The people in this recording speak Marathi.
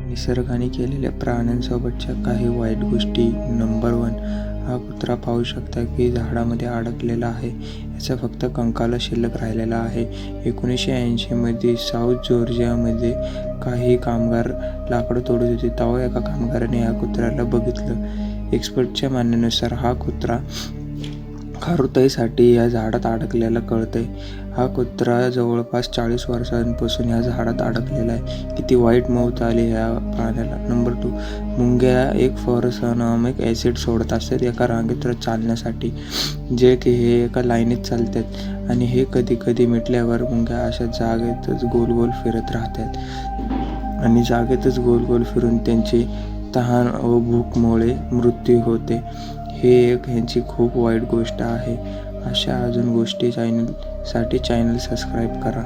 निसर्गाने केलेल्या प्राण्यांसोबतच्या काही वाईट गोष्टी. नंबर 1, हा कुत्रा पाहू शकता की झाडामध्ये अडकलेला आहे. याचा फक्त कंकाल शिल्लक राहिलेला आहे. 1980 मध्ये साऊथ जॉर्जियामध्ये काही कामगार लाकडं तोडत होते. तेव्हा एका कामगाराने या कुत्र्याला बघितलं. एक्सपर्टच्या म्हणण्यानुसार हा कुत्रा खारुताईसाठी या झाडात अडकलेला कळतंय. हा कुत्रा जवळपास 40 वर्षांपासून या झाडात अडकलेला आहे. किती वाईट मौत आली ह्या प्राण्याला. नंबर 2, मुंग्या एक फॉरसॉनॉमिक ॲसिड सोडत असतात एका रांगेत चालण्यासाठी, जे की हे एका लाईनीत चालतात आणि हे कधी कधी मिटल्यावर मुंग्या अशा जागेतच गोल गोल फिरत राहतात आणि जागेतच गोल गोल फिरून त्यांची तहान व भूकमुळे मृत्यू होते. हे एक ह्यांची खूप वाईट गोष्ट आहे. अशा अजून गोष्टी साठी चॅनल सबस्क्राईब करा.